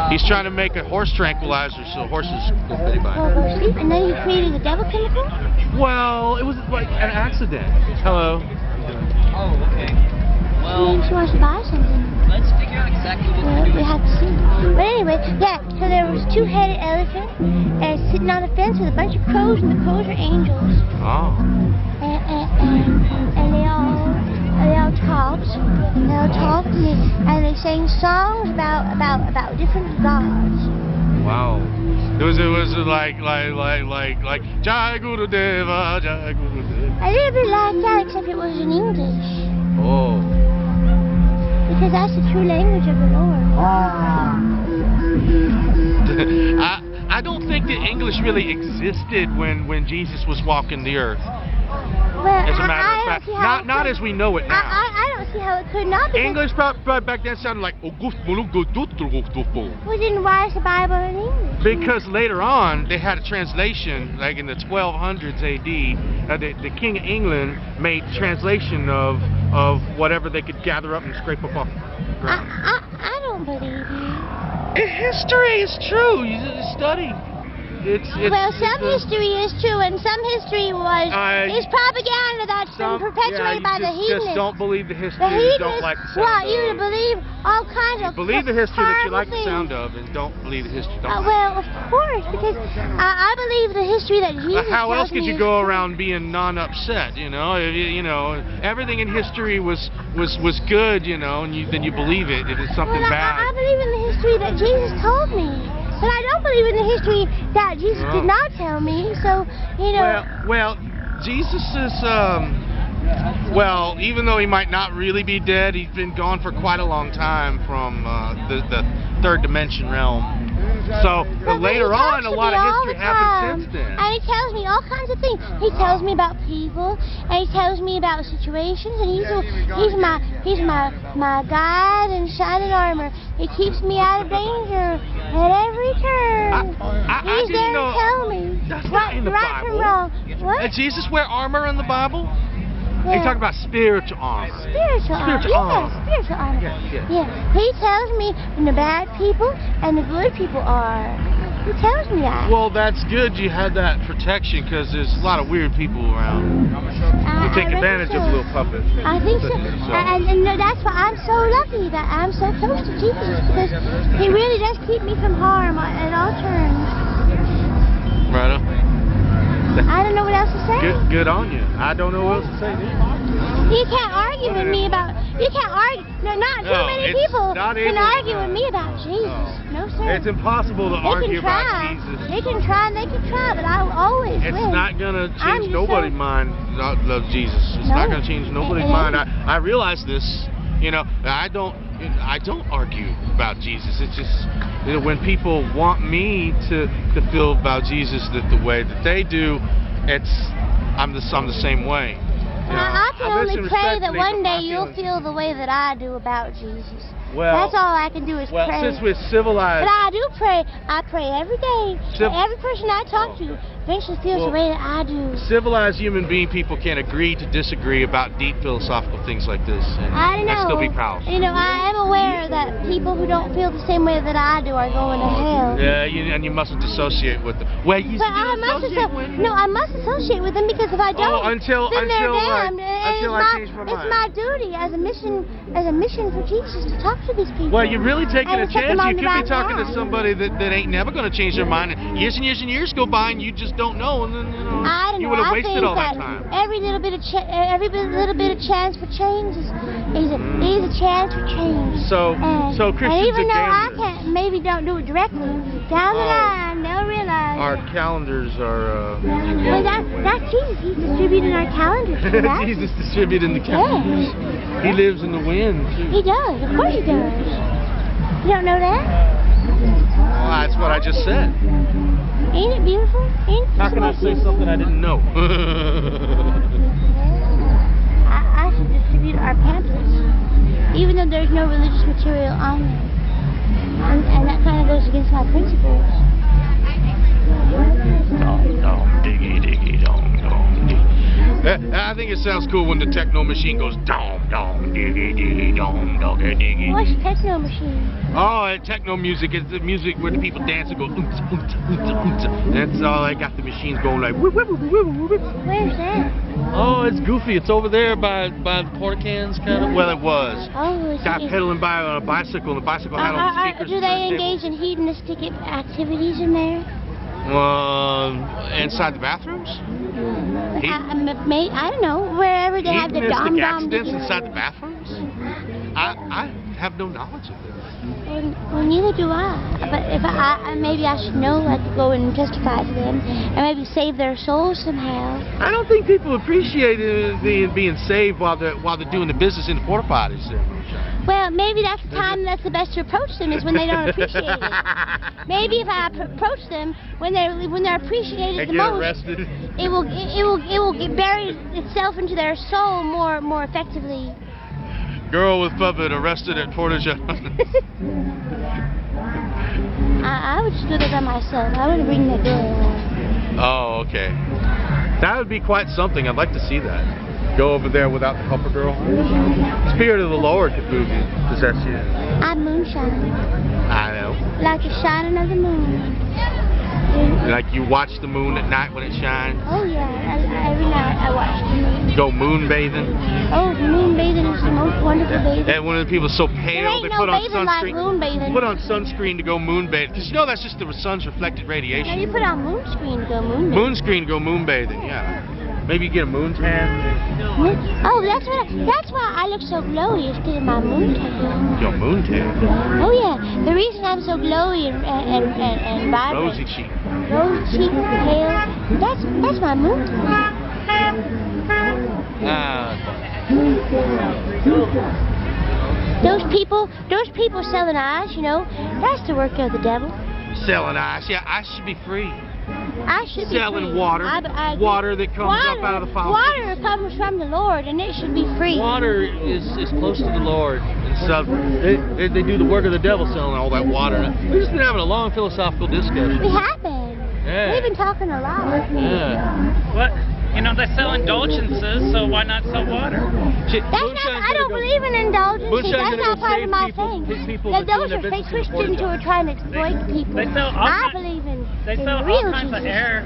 He's trying to make a horse tranquilizer so horses don't bite. Go sleep, and then he created the devil chemical? Well, it was like an accident. Hello. Oh, okay. Well, Maybe she wants to buy something. let's figure out exactly what Well, to do. we have to see. But anyway, yeah, so there was two-headed elephant sitting on a fence with a bunch of crows, and the crows are angels. Oh. And they all talked. They all talked, and they sang songs about different gods. Wow. It was like Jai Guru Deva, Jai Guru Deva. A little bit like that, except it was in English. Oh. Because that's the true language of the Lord. I don't think that English really existed when Jesus was walking the earth. Well, As a matter of fact, not as we know it now. I don't see how it could not be. English back then sounded like We didn't write the Bible in English. because later on they had a translation, like in the 1200s AD. The King of England made translation of whatever they could gather up and scrape up off the ground. I don't believe you. History is true. You just study. Well, some history is true, and some history is propaganda that's been perpetuated by the heathens. Just don't believe the history. The You heathens don't like the sound want of. you to believe all kinds of Believe the history that you like the horrible sound of, and don't believe the history. well, of course, because I believe the history that Jesus How else tells could me you is go true. around being non-upset? You know, everything in history was good. You know, and then you believe it if it's something Well, bad. I believe in the history that Jesus told me. But I don't believe in the history that Jesus did not tell me. So, Well, Jesus is even though he might not really be dead, he's been gone for quite a long time from the third dimension realm. So later on, a lot of history happened since then. And he tells me all kinds of things. He tells me about people, and he tells me about situations, and he's my guide in shining armor. He keeps me out of danger at every turn. He's there to tell me That's not in the right Bible. from wrong. What? Did Jesus wear armor in the Bible? Yeah. He's talking about spiritual armor. Spiritual armor. Spiritual armor. Yes. Yeah. He tells me when the bad people and the good people are. He tells me that. Well, that's good you had that protection because there's a lot of weird people around who take advantage of little puppets. I think so. And that's why I'm so lucky that I'm so close to Jesus, because he really does keep me from harm at all turns. Right on. I don't know what else to say. Good on you. I don't know what else to say. You can't argue with me about. You can't argue. No, not too many people can argue with me about Jesus. No, sir. It's impossible to argue about Jesus. They can try and they can try, but I will always win. It's not gonna change nobody's mind. Love Jesus. It's not gonna change nobody's mind. I realize this. You know, I don't argue about Jesus. It's just when people want me to feel about Jesus the way that they do, I'm the same way. I can only pray that one day you'll feel the way that I do about Jesus. Well, that's all I can do is pray. Well, since we're civilized. But I do pray. I pray every day. Every person I talk to eventually feels the way that I do. Civilized human people can agree to disagree about deep philosophical things like this, and still be powerful. You know, I am aware that people who don't feel the same way that I do are going to hell. Yeah, and you mustn't associate with them. Well, you but I must associate with them, because if I don't, then they're damned. I change my mind. It's my duty as a mission for Jesus to talk to these people. Well, you're really taking a chance. You could be talking to path. somebody that ain't never going to change their mind, and years and years go by, and you just don't know, and then you would have wasted all that time. Every little bit of chance for change is a chance for change. So Christians and even though I gamblers. don't do it directly, down the line they'll realize. Our calendars are. Well, that's Jesus. He's distributing our calendars. Jesus distributing the calendars. Yes. He lives in the wind. He does. Of course he does. You don't know that? Well, that's what I just said. Ain't it beautiful? How can I say something I didn't know? I should distribute our pamphlets, even though there's no religious material on them. And that kind of goes against my principles. Dong, diggy, dong, diggy. I think it sounds cool when the techno machine goes dong dong diggy diggy dong dong diggy. What's techno machine? Oh, techno music is the music where the people dance and go oomps, oomps, oomps, oomps. That's all. I got the machines going like whoop, whoop, whoop, whoop, whoop. Where's that? Oh, it's goofy. It's over there by the porta cans, kind of. Well, it was. Oh, Guy pedaling by on a bicycle, and the bicycle had all the speakers. do they engage in hedonistic activities in there? Inside the bathrooms? I don't know. Wherever they have the Hedonistic dom-dom. accidents inside the bathrooms? I have no knowledge of this. Well, neither do I. But if maybe I should know. I could go and testify to them, and maybe save their souls somehow. I don't think people appreciate being saved while they're doing the business in the porta potties. Well, maybe that's the time that's the best to approach them is when they don't appreciate it. Maybe if I approach them when they're appreciated the most, arrested. it will bury itself into their soul more effectively. Girl with puppet arrested at Porta John. I would just do that by myself. I wouldn't bring that girl along. Oh, okay. That would be quite something. I'd like to see that. Go over there without the pupper girl. Spirit of the Lord could possess you. I'm Moonshine. I know. Like the shining of the moon. Like you watch the moon at night when it shines. Oh yeah, every night I watch the moon. Go moon bathing. Oh, moon bathing is the most wonderful bathing. And when the people are so There pale, ain't they no put on bathing like moon bathing. Put on sunscreen to go moon bathing. Because you know that's just the sun's reflected Now radiation. you put on moon screen to go moon bathing. Moon screen to go moon bathing. Yeah. Maybe you get a moon tan. Oh, that's why I look so glowy is because of my moon tan. Your moon tan. Oh yeah, the reason I'm so glowy and vibrant. Rosy cheek. Rosy cheek, pale. That's my moon tan. Those people selling eyes, you know, that's the work of the devil. Selling ice. Yeah, ice should be free. I should be selling free. water. Water that comes up out of the fountain. Water comes from the Lord, and it should be free. Water is close to the Lord. And so they do the work of the devil selling all that water. We've just been having a long philosophical discussion. We have been. Yeah. We've been talking a lot. Yeah. What? You know, they sell indulgences, so why not sell water? I don't believe in indulgences. That's not part of my thing. Those are fake Christians who are trying to exploit people. They sell I believe in They sell all real kinds of Jesus. air.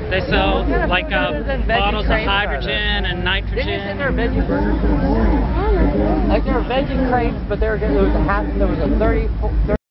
They sell like bottles of hydrogen and nitrogen. Didn't you say there were veggie burgers? Like there were veggie crates, but there was a 30